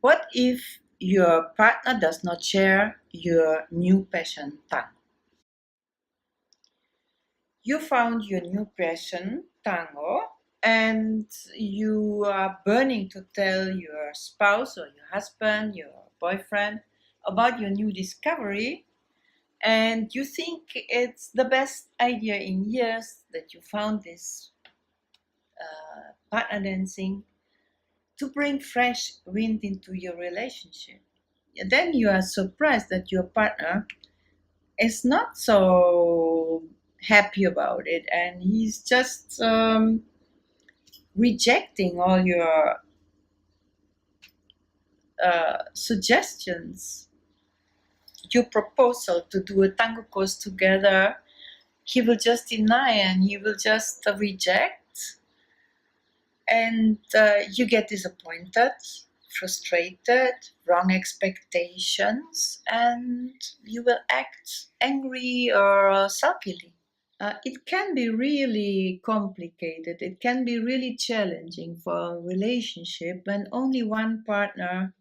What if your partner does not share your new passion, tango? You found your new passion, tango, and you are burning to tell your spouse or your husband, your boyfriend about your new discovery, and you think it's the best idea in years that you found this partner dancing to bring fresh wind into your relationship. Then you are surprised that your partner is not so happy about it, and he's just rejecting all your suggestions, your proposal to do a tango course together. He will just deny and he will just reject, and you get disappointed, frustrated, wrong expectations, and you will act angry or sulkily. It can be really complicated. It can be really challenging for a relationship when only one partner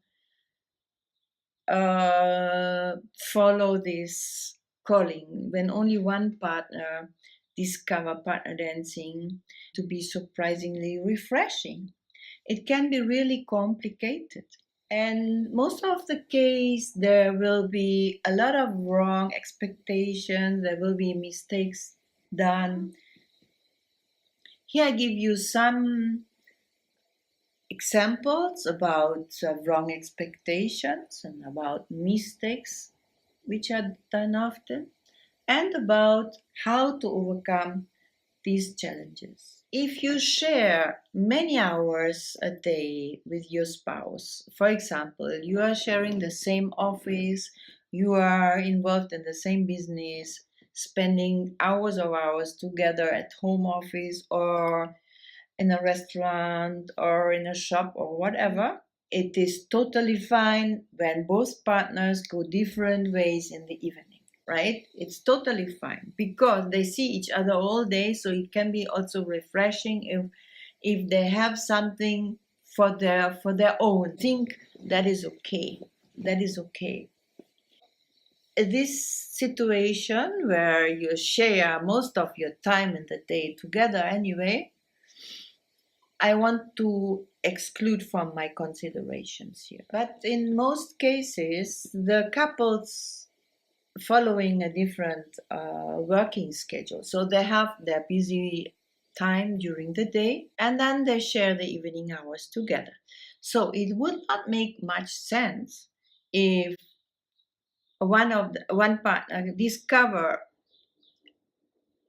follow this calling, when only one partner discover partner dancing to be surprisingly refreshing. It can be really complicated. And most of the case, there will be a lot of wrong expectations, there will be mistakes done. Here I give you some examples about wrong expectations and about mistakes which are done often, and about how to overcome these challenges. If you share many hours a day with your spouse, for example, you are sharing the same office, you are involved in the same business, spending hours of hours together at home office or in a restaurant or in a shop or whatever, it is totally fine when both partners go different ways in the evening, right? It's totally fine because they see each other all day, so it can be also refreshing if they have something for their own. Think that is okay. That is okay. This situation where you share most of your time in the day together anyway, I want to exclude from my considerations here. But in most cases, the couples following a different working schedule. So they have their busy time during the day and then they share the evening hours together. So it would not make much sense if one partner discover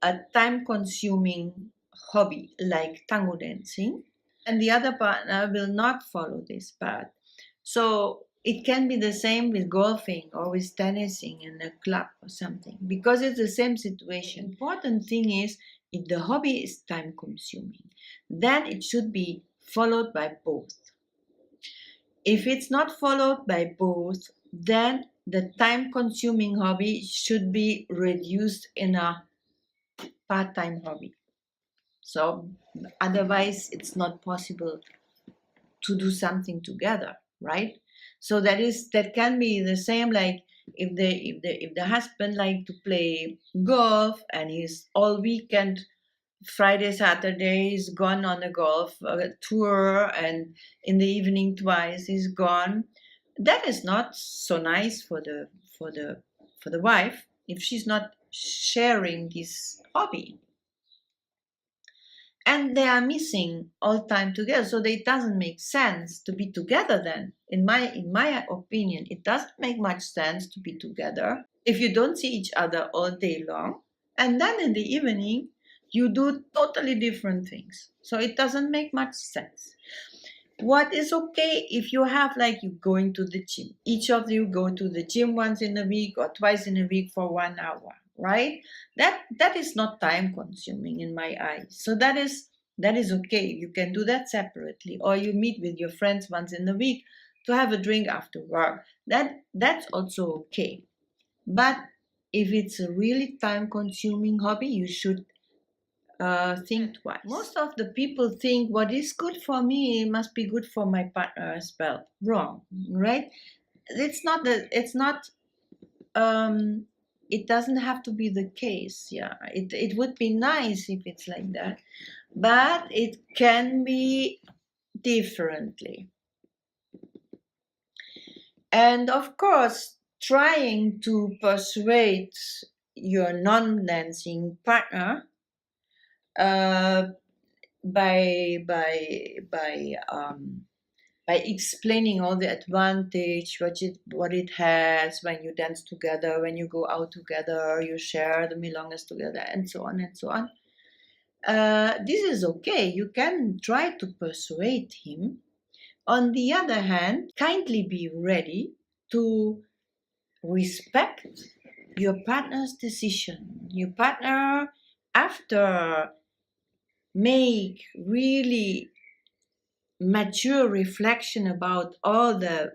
a time consuming hobby like tango dancing and the other partner will not follow this path. So it can be the same with golfing or with tennising in a club or something because it's the same situation. The important thing is if the hobby is time consuming, then it should be followed by both. If it's not followed by both, then the time consuming hobby should be reduced in a part-time hobby. So otherwise it's not possible to do something together, right? So that can be the same like if the husband like to play golf and he's all weekend Friday, Saturday he's gone on a golf tour and in the evening twice he's gone. That is not so nice for the wife if she's not sharing this hobby, and they are missing all time together, so it doesn't make sense to be together. Then in my opinion, it doesn't make much sense to be together if you don't see each other all day long and then in the evening you do totally different things. So it doesn't make much sense. What is okay if you have like you going to the gym, each of you go to the gym once in a week or twice in a week for 1 hour, right? That is not time consuming in my eyes. So that is okay. You can do that separately, or you meet with your friends once in a week to have a drink after work. That's also okay. But if it's a really time consuming hobby, you should think twice. Most of the people think what is good for me must be good for my partner as well. Wrong, right? It's not that. It's not. It doesn't have to be the case. Yeah, it would be nice if it's like that, but it can be differently. And of course, trying to persuade your non-dancing partner uh, by explaining all the advantage what it has when you dance together, when you go out together, you share the milongas together, and so on and so on. This is okay. You can try to persuade him. On the other hand, kindly be ready to respect your partner's decision. Your partner, after make really mature reflection about all the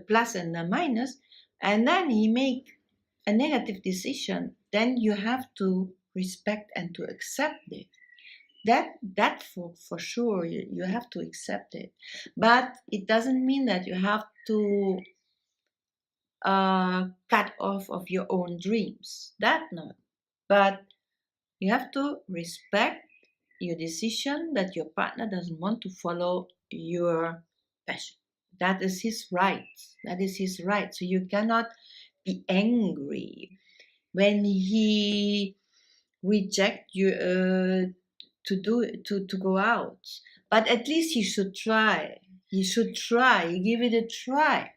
plus and the minus, and then he make a negative decision, then you have to respect and to accept it. That for sure you have to accept it, but it doesn't mean that you have to cut off of your own dreams. That not, but you have to respect your decision that your partner doesn't want to follow your passion. That is his right. That is his right. So you cannot be angry when he reject you to go out. But at least he should try. He should try. Give it a try.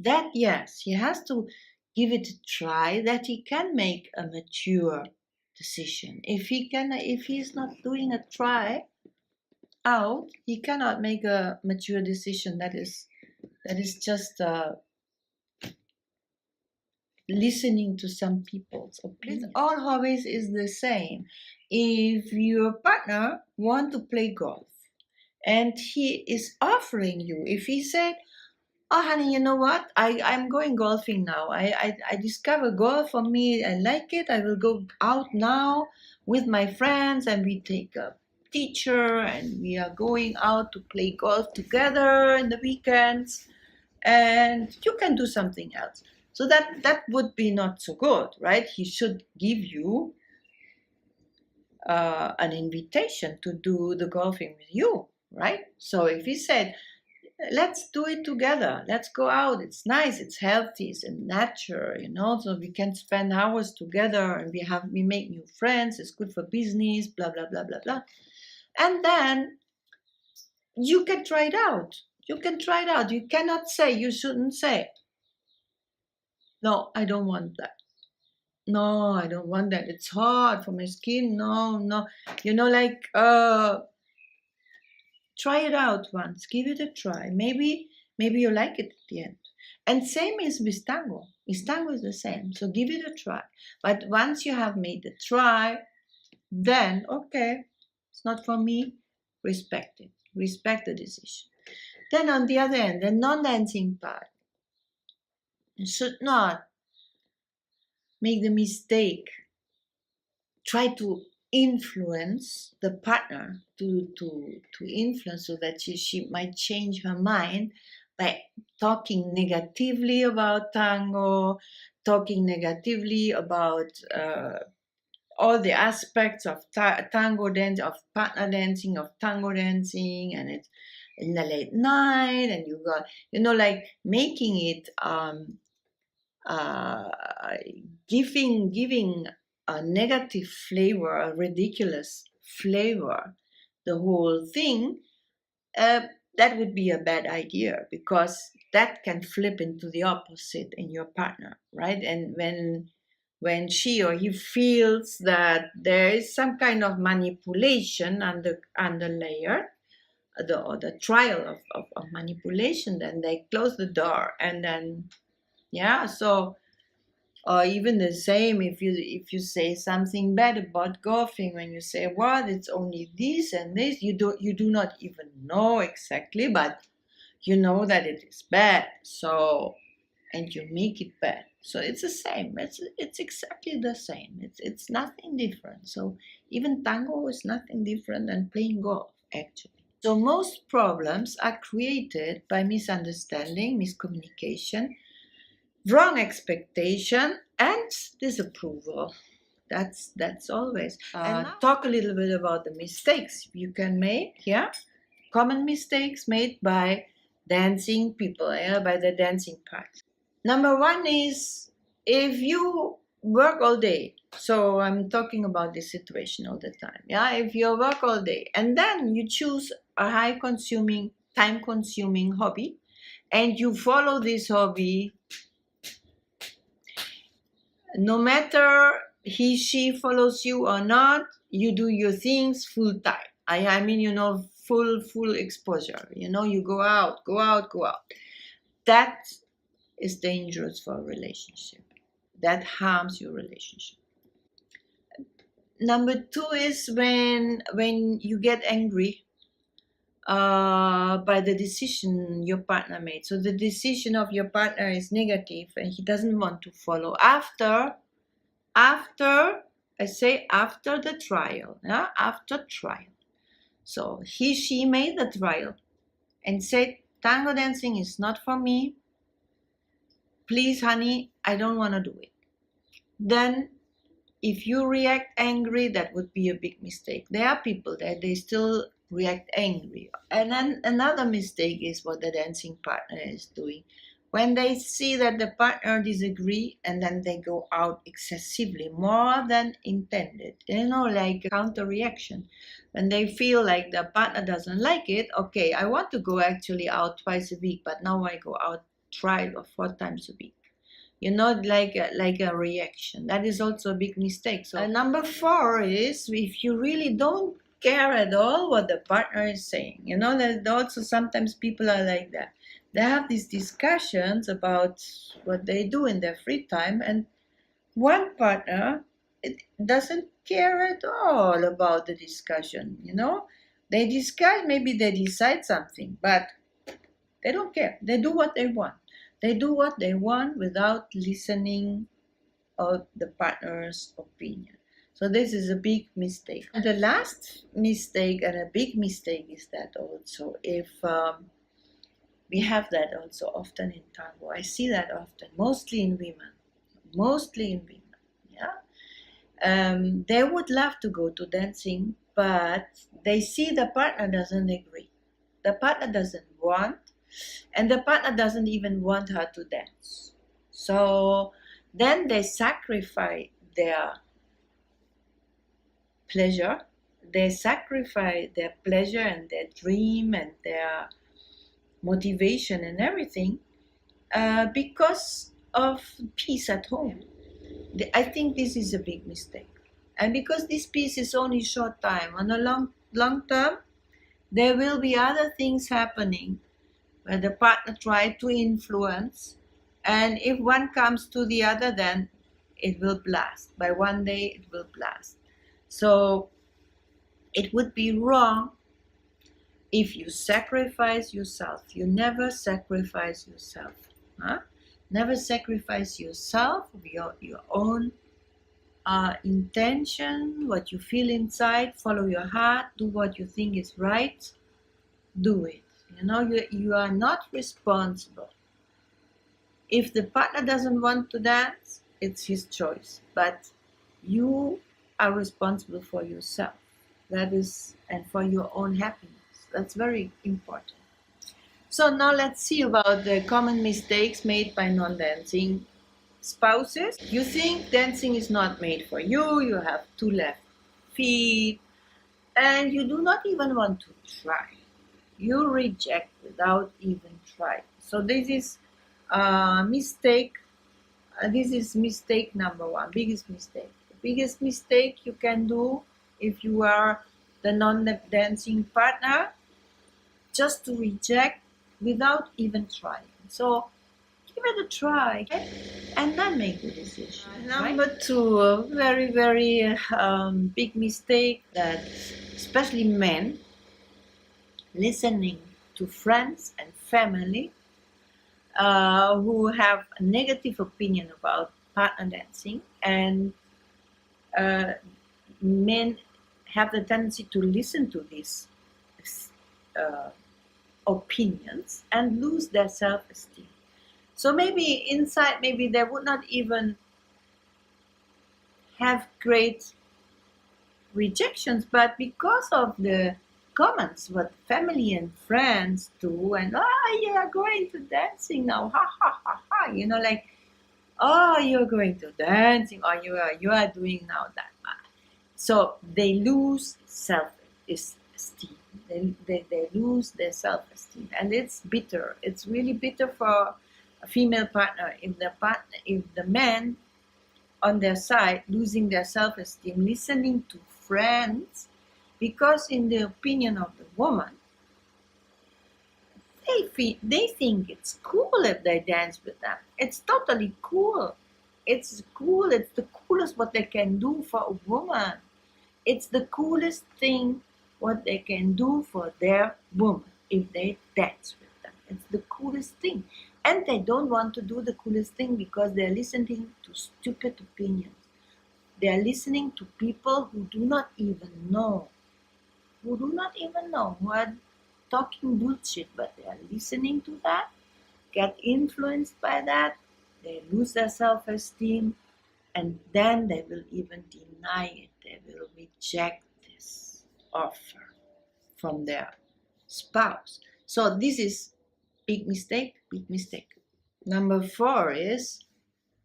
That yes, he has to give it a try. That he can make a mature decision. If he's not doing a try out, he cannot make a mature decision. That is just listening to some people. So please, all hobbies is the same. If your partner want to play golf and he is offering you, if he said, "Oh, honey, you know what? I'm going golfing now. I discover golf for me. I like it. I will go out now with my friends and we take a teacher and we are going out to play golf together in the weekends. And you can do something else." So that would be not so good, right? He should give you an invitation to do the golfing with you, right? So if he said, "Let's do it together. Let's go out. It's nice. It's healthy. It's in nature, so we can spend hours together and we make new friends. It's good for business, blah, blah, blah, blah, blah." And then you can try it out. You can try it out. You cannot say, you shouldn't say, "No, I don't want that. No, I don't want that. It's hard for my skin. No, no." Try it out once. Give it a try. Maybe you like it at the end. And same is with tango. Tango is the same. So give it a try. But once you have made the try, then okay, it's not for me. Respect it. Respect the decision. Then on the other end, the non-dancing part should not make the mistake. Try to influence the partner to influence so that she might change her mind by talking negatively about tango, talking negatively about all the aspects of tango dance, of partner dancing, of tango dancing, and it's in the late night, and you got like making it giving a negative flavor, a ridiculous flavor, the whole thing, that would be a bad idea, because that can flip into the opposite in your partner, right? And when she or he feels that there is some kind of manipulation under layer, the trial of manipulation, then they close the door, and then so. Or even the same, if you say something bad about golfing, when you say, "What, it's only this and this," you do not even know exactly, but you know that it is bad. So and you make it bad. So it's the same. It's exactly the same. It's nothing different. So even tango is nothing different than playing golf, actually. So most problems are created by misunderstanding, miscommunication, wrong expectation, and disapproval. That's always. And now, talk a little bit about the mistakes you can make. Yeah, common mistakes made by dancing people. Yeah, by the dancing part. Number one is if you work all day. So I'm talking about this situation all the time. Yeah, if you work all day and then you choose a high consuming, time consuming hobby and you follow this hobby, no matter she follows you or not, you do your things full time. I mean, full exposure. You go out, go out, go out. That is dangerous for a relationship. That harms your relationship. Number two is when you get angry by the decision your partner made. So the decision of your partner is negative and he doesn't want to follow after after the trial. Yeah? After trial. So she made the trial and said, tango dancing is not for me. Please, honey, I don't want to do it. Then if you react angry, that would be a big mistake. There are people that they still react angry. And then another mistake is what the dancing partner is doing. When they see that the partner disagree and then they go out excessively, more than intended, like a counter reaction. When they feel like the partner doesn't like it, okay, I want to go actually out twice a week, but now I go out 3 or 4 times a week. Like a reaction. That is also a big mistake. So number 4 is if you really don't care at all what the partner is saying. That also sometimes people are like that. They have these discussions about what they do in their free time, and one partner doesn't care at all about the discussion. They discuss, maybe they decide something, but they don't care. They do what they want. They do what they want without listening of the partner's opinion. So this is a big mistake. And the last mistake, and a big mistake, is that also if we have that also often in tango. I see that often, mostly in women. Yeah. They would love to go to dancing, but they see the partner doesn't agree. The partner doesn't want, and the partner doesn't even want her to dance. So then they sacrifice their pleasure. They sacrifice their pleasure and their dream and their motivation and everything because of peace at home. I think this is a big mistake. And because this peace is only short time, on a long term, there will be other things happening where the partner tries to influence, and if one comes to the other, then it will blast. By one day, it will blast. So it would be wrong if you sacrifice yourself. You never sacrifice yourself. Never sacrifice yourself, your own intention, what you feel inside. Follow your heart. Do what you think is right. Do it. You are not responsible. If the partner doesn't want to dance, it's his choice. But you are responsible for yourself. That is, and for your own happiness. That's very important. So now let's see about the common mistakes made by non-dancing spouses. You think dancing is not made for you. You have 2 left feet, and you do not even want to try. You reject without even trying. So this is mistake. This is mistake number 1, biggest mistake. The biggest mistake you can do if you are the non-dancing partner, just to reject without even trying. So give it a try, okay? And then make the decision. Number 2, a very, very big mistake that especially men, listening to friends and family who have a negative opinion about partner dancing, and uh, men have the tendency to listen to these uh, opinions and lose their self-esteem. So maybe inside, maybe they would not even have great rejections, but because of the comments what family and friends do, and you are going to dancing now, ha ha ha ha, like, oh, you're going to dancing, or you are doing now that. So they lose self-esteem. They lose their self-esteem, and it's bitter. It's really bitter for a female partner if the man on their side losing their self-esteem, listening to friends, because in the opinion of the woman, they think it's cool if they dance with them. It's totally cool. It's cool. It's the coolest what they can do for a woman. It's the coolest thing what they can do for their woman if they dance with them. It's the coolest thing. And they don't want to do the coolest thing because they're listening to stupid opinions. They are listening to people who do not even know, who are talking bullshit, but they are listening to that, get influenced by that, they lose their self-esteem, and then they will even deny it. They will reject this offer from their spouse. So this is big mistake, big mistake. Number 4 is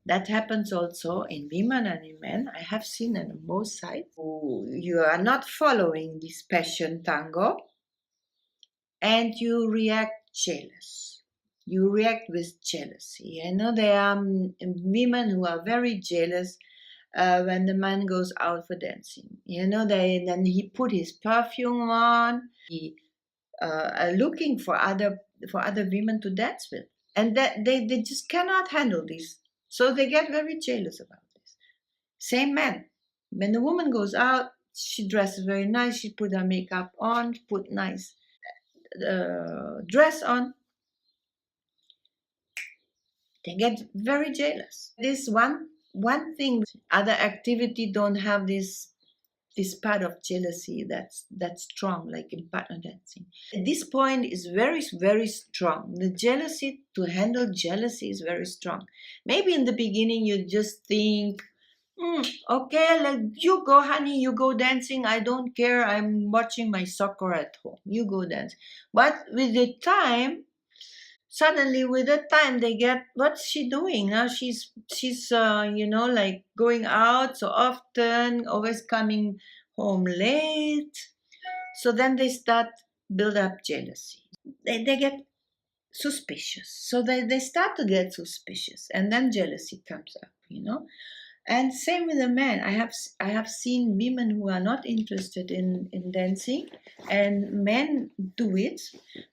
that happens also in women and in men. I have seen it on both sides. You are not following this passion tango, and you react jealous. You react with jealousy. I know there are women who are very jealous when the man goes out for dancing. Then he put his perfume on. He are looking for other women to dance with, and that they just cannot handle this. So they get very jealous about this. Same man. When the woman goes out, she dresses very nice. She put her makeup on, put nice dress on. They get very jealous. This one thing, other activity don't have this part of jealousy that's strong, like in partner dancing. This point is very, very strong. The jealousy, to handle jealousy, is very strong. Maybe in the beginning you just think, okay, let you go, honey, you go dancing. I don't care. I'm watching my soccer at home. You go dance. But with the time, suddenly with the time they get, what's she doing now? She's like going out so often, always coming home late. So then they start build up jealousy. They get suspicious. So they start to get suspicious, and then jealousy comes up. And same with the men. I have seen women who are not interested in dancing, and men do it,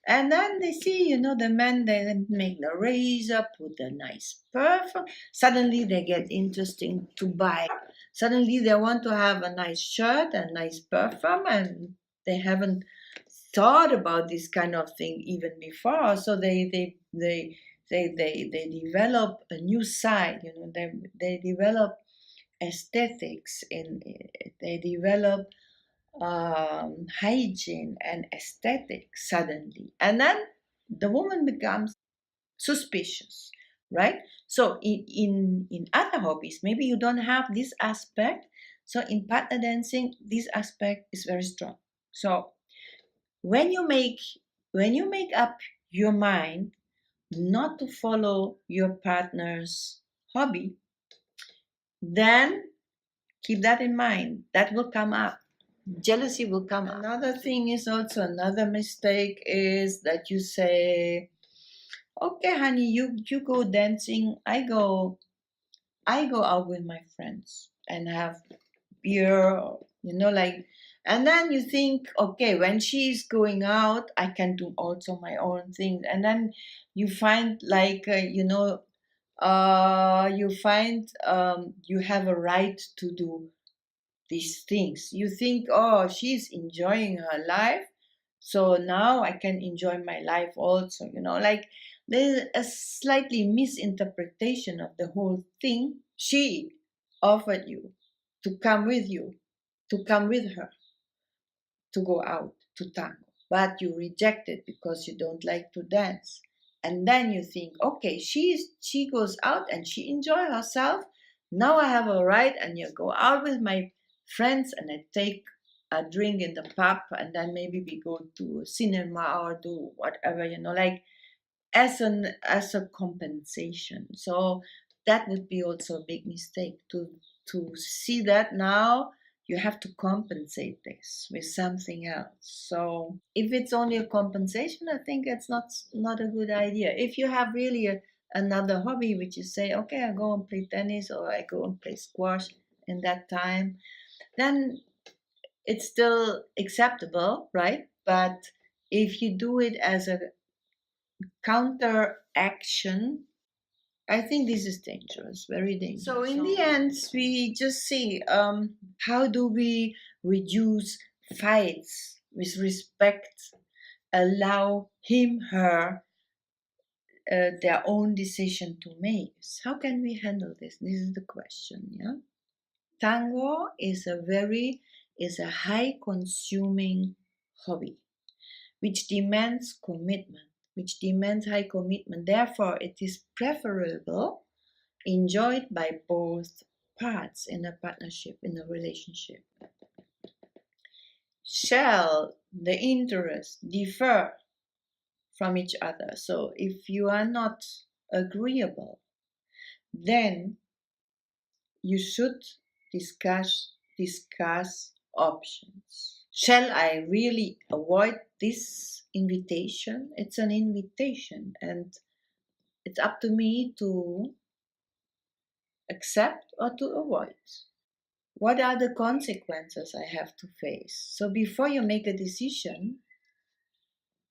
and then they see, the men, they make the razor, put the nice perfume. Suddenly they get interesting to buy. Suddenly they want to have a nice shirt and nice perfume, and they haven't thought about this kind of thing even before. So they develop a new side. They develop aesthetics, and they develop hygiene and aesthetics suddenly, and then the woman becomes suspicious, right? So in other hobbies, maybe you don't have this aspect. So in partner dancing, this aspect is very strong. So when you make up your mind not to follow your partner's hobby, then keep that in mind. That will come up. Jealousy will come up. Another thing is also, another mistake is that you say, okay, honey, you go dancing, I go out with my friends and have beer, like, and then you think, okay, when she's going out, I can do also my own things. And then you find, like, you find you have a right to do these things. You think, oh, she's enjoying her life, So now I can enjoy my life also, like there's a slightly misinterpretation of the whole thing. She offered you to come with you, to come with her, to go out to tango, but you reject it because you don't like to dance. And then you think, okay, she goes out and she enjoy herself. Now I have a right, and you go out with my friends, and I take a drink in the pub, and then maybe we go to a cinema or do whatever, like as a compensation. So that would be also a big mistake to see that now you have to compensate this with something else. So if it's only a compensation, I think it's not a good idea. If you have really another hobby, which you say, okay, I go and play tennis or I go and play squash in that time, then it's still acceptable, right? But if you do it as a counteraction, I think this is dangerous, very dangerous. So in the end, we just see how do we reduce fights with respect, allow him, her, their own decision to make. How can we handle this? This is the question. Yeah, tango is a high consuming hobby which demands commitment, which demands high commitment. Therefore, it is preferable enjoyed by both parts in a partnership, in a relationship. Shall the interests differ from each other? So if you are not agreeable, then you should discuss options. Shall I really avoid this invitation? It's an invitation, and it's up to me to accept or to avoid. What are the consequences I have to face? So before you make a decision,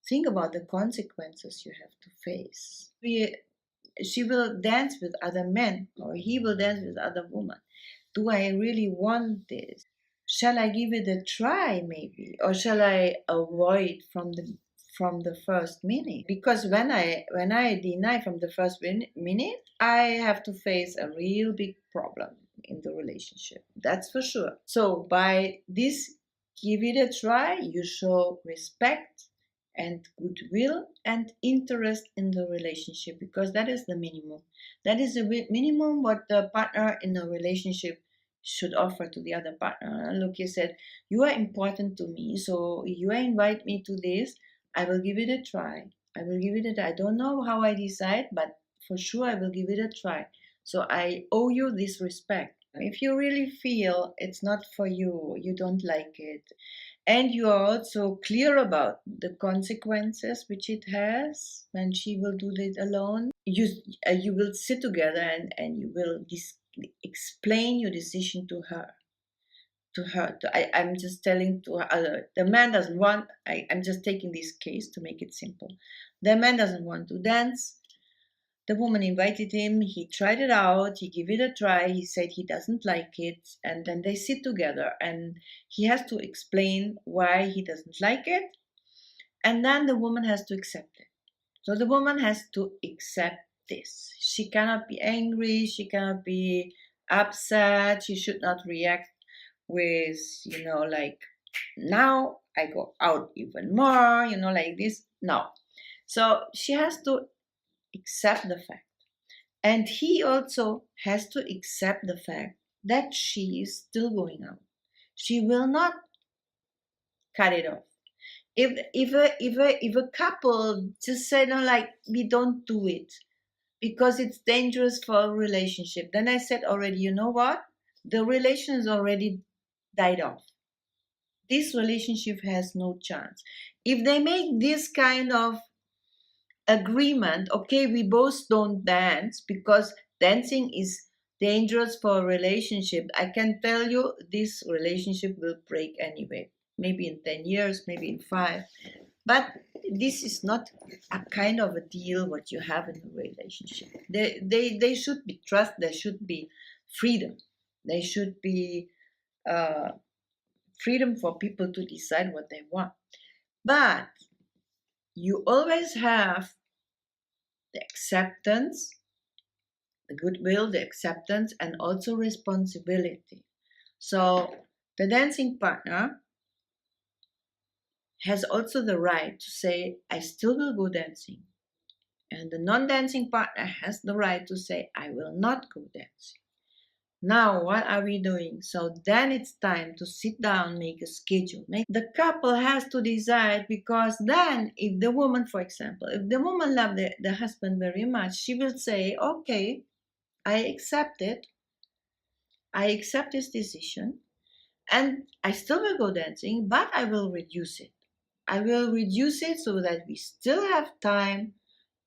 think about the consequences you have to face. She will dance with other men, or he will dance with other women. Do I really want this? Shall I give it a try, maybe, or shall I avoid from the first minute? Because when I deny from the first minute, I have to face a real big problem in the relationship. That's for sure. So by this, give it a try. You show respect and goodwill and interest in the relationship, because that is the minimum. That is the minimum what the partner in a relationship should offer to the other partner. Look, you said, you are important to me, so you invite me to this, I will give it a try. I don't know how I decide, but for sure I will give it a try. So I owe you this respect. If you really feel it's not for you, you don't like it, and you are also clear about the consequences which it has when she will do it alone, you will sit together, and you will explain your decision to her. I'm just telling to her, the man doesn't want, I'm just taking this case to make it simple. The man doesn't want to dance. The woman invited him, he tried it out, he gave it a try, he said he doesn't like it, and then they sit together and he has to explain why he doesn't like it, and then the woman has to accept it. So the woman has to accept this. She cannot be angry, she cannot be upset, she should not react with, like, now I go out even more, like this. No. So she has to accept the fact. And he also has to accept the fact that she is still going out. She will not cut it off. If a couple just say, no, like, we don't do it because it's dangerous for a relationship, then I said already, you know what? The relation has already died off. This relationship has no chance. If they make this kind of agreement, okay, we both don't dance because dancing is dangerous for a relationship, I can tell you this relationship will break anyway. Maybe in 10 years, maybe in 5. But this is not a kind of a deal what you have in a relationship. They should be trust, there should be freedom. There should be freedom for people to decide what they want. But you always have the acceptance, the goodwill, the acceptance, and also responsibility. So the dancing partner has also the right to say, I still will go dancing. And the non dancing partner has the right to say, I will not go dancing. Now, what are we doing? So then it's time to sit down, make a schedule. The couple has to decide, because then, if the woman, for example, if the woman loves the husband very much, she will say, okay, I accept it. I accept this decision, and I still will go dancing, but I will reduce it. I will reduce it so that we still have time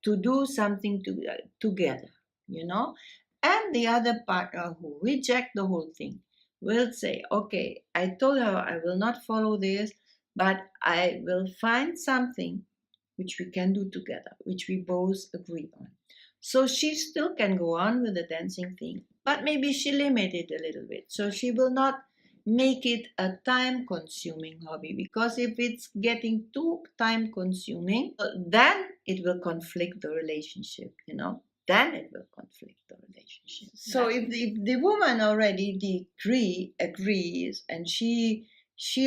to do something together, you know. And the other partner who reject the whole thing will say, okay, I told her I will not follow this, but I will find something which we can do together, which we both agree on. So she still can go on with the dancing thing, but maybe she limit it a little bit, so she will not make it a time consuming hobby, because if it's getting too time consuming, then it will conflict the relationship, you know. Then it will conflict the relationship. So if the woman already agrees, and she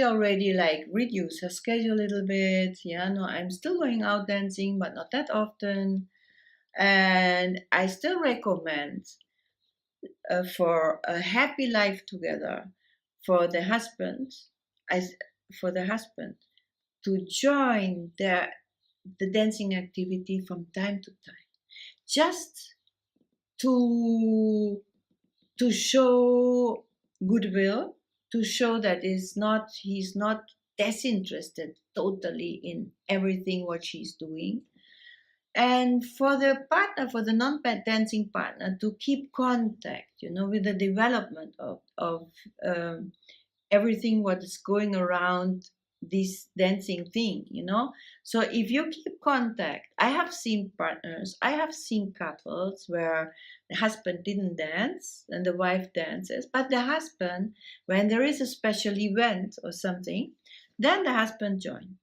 already like reduce her schedule a little bit, yeah, no, I'm still going out dancing, but not that often, and I still recommend for a happy life together, for the husband, as for the husband to join the dancing activity from time to time, just to to show goodwill, to show that he's not disinterested totally in everything what she's doing, and for the partner, for the non-dancing partner, to keep contact, you know, with the development of everything what is going around this dancing thing, you know. So if you keep contact, I have seen partners, I have seen couples where the husband didn't dance and the wife dances, but the husband, when there is a special event or something, then the husband joined.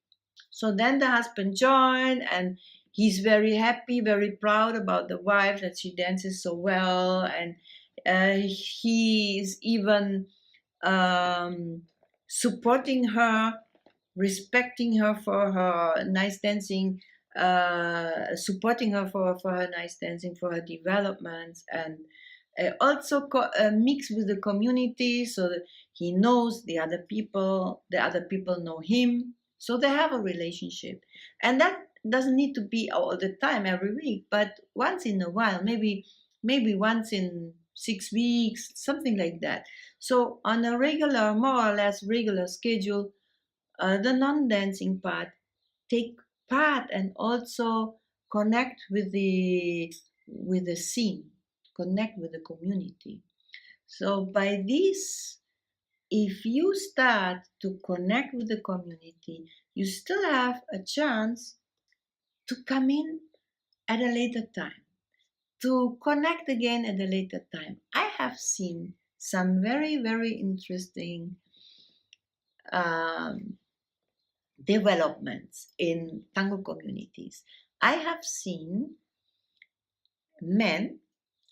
So then the husband joined, and he's very happy, very proud about the wife, that she dances so well, and he is even um, supporting her, respecting her for her nice dancing, supporting her for her nice dancing, for her development, and also mix with the community, so that he knows the other people know him, so they have a relationship. And that doesn't need to be all the time every week, but once in a while, maybe once in 6 weeks, something like that. So on a regular, more or less regular schedule, the non-dancing part take part, and also connect with the scene, connect with the community. So by this, if you start to connect with the community, you still have a chance to come in at a later time, to connect again at a later time. I have seen some very, very interesting um, developments in tango communities. I have seen men.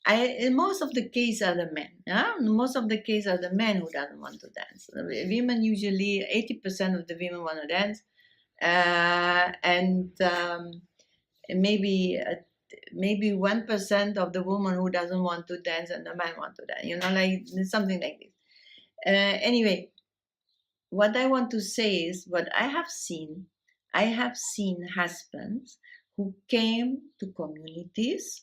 In most of the case are the men. Yeah? Most of the case are the men who doesn't want to dance. Women usually 80% of the women want to dance, and maybe 1% of the woman who doesn't want to dance, and the man want to dance. You know, like something like this. Anyway, what I want to say is, what I have seen husbands who came to communities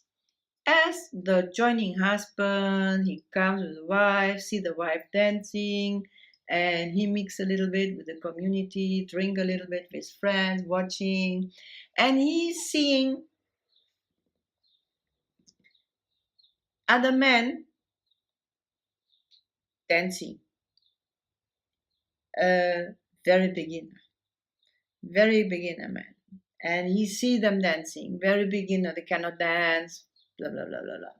as the joining husband. He comes with the wife, see the wife dancing, and he mix a little bit with the community, drink a little bit with his friends, watching, and he's seeing other men dancing. Very very beginner man, and he see them dancing, very beginner, they cannot dance, blah blah blah blah blah,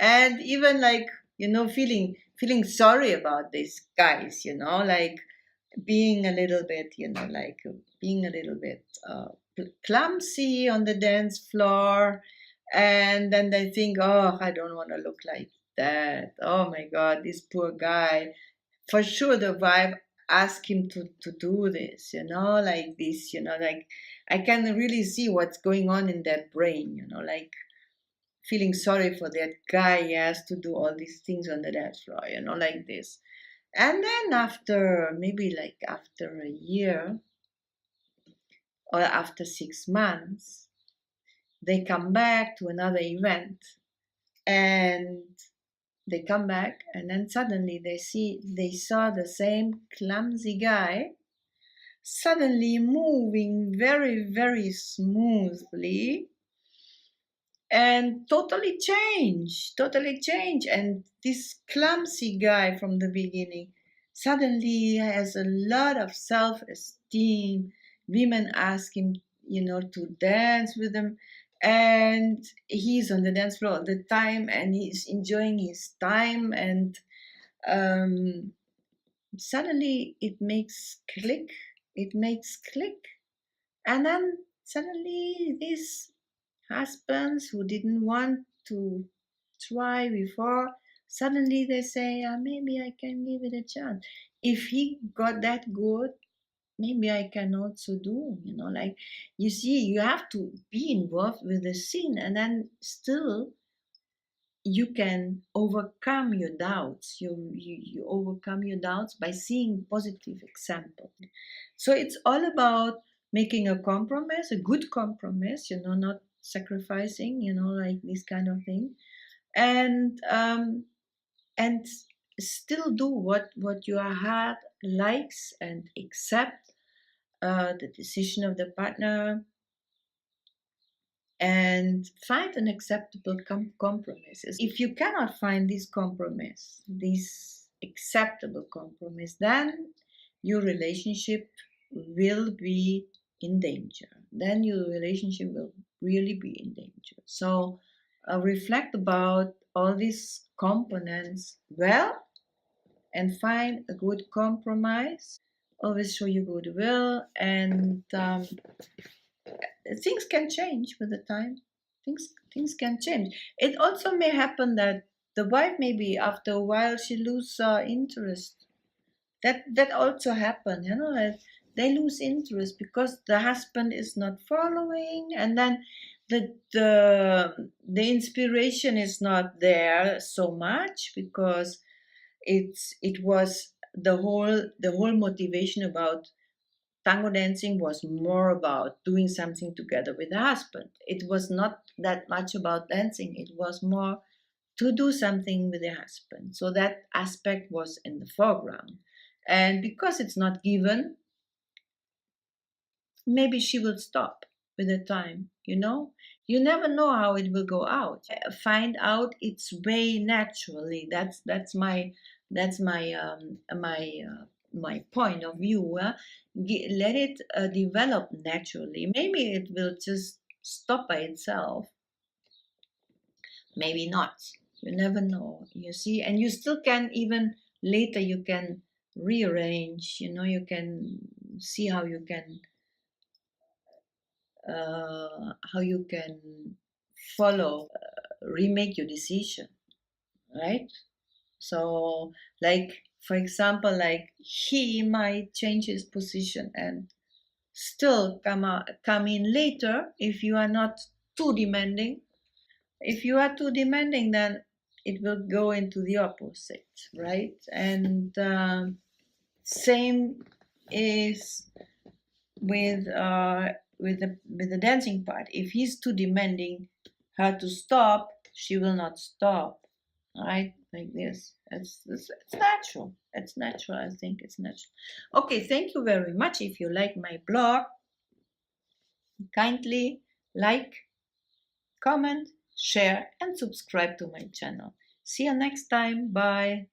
and even like, you know, feeling sorry about these guys, you know, like being a little bit, like being a little bit clumsy on the dance floor. And then they think, oh, I don't want to look like that. Oh my God, this poor guy. For sure, the wife asked him to do this, like this, like I can really see what's going on in that brain, like feeling sorry for that guy. He has to do all these things on the dance floor, like this. And then after maybe like after a year or after 6 months, they come back to another event, and they come back, and then suddenly they saw the same clumsy guy suddenly moving very, very smoothly and totally change. And this clumsy guy from the beginning suddenly has a lot of self-esteem. Women ask him, to dance with them, and he's on the dance floor all the time, and he's enjoying his time. And um, suddenly it makes click, and then suddenly these husbands who didn't want to try before, suddenly they say, maybe I can give it a chance. If he got that good, maybe I can also do, like, you see, you have to be involved with the scene, and then still you can overcome your doubts. You overcome your doubts by seeing positive example. So it's all about making a compromise, a good compromise, not sacrificing, like this kind of thing. And still do what your heart likes, and accept the decision of the partner, and find an acceptable compromises. If you cannot find this acceptable compromise, then your relationship will be in danger. Then your relationship will really be in danger. So reflect about all these components well, and find a good compromise. Always show your goodwill, and things can change with the time. Things can change. It also may happen that the wife, maybe after a while, she lose interest. That also happen, that they lose interest because the husband is not following, and then the inspiration is not there so much, because it was the whole motivation about tango dancing was more about doing something together with the husband. It was not that much about dancing, it was more to do something with the husband. So that aspect was in the foreground. And because it's not given, maybe she will stop with the time, You never know how it will go out. Find out its way naturally. That's my point of view. Let it develop naturally. Maybe it will just stop by itself. Maybe not. You never know. You see, and you still can, even later you can rearrange. You can see how you can follow, remake your decision, right? So, like, for example, like, he might change his position and still come in later if you are not too demanding. If you are too demanding, then it will go into the opposite, right? And same is with the dancing part. If he's too demanding her to stop, she will not stop, right? Like this. It's natural. It's natural. I think it's natural. Okay, thank you very much. If you like my blog, kindly like, comment, share, and subscribe to my channel. See you next time. Bye.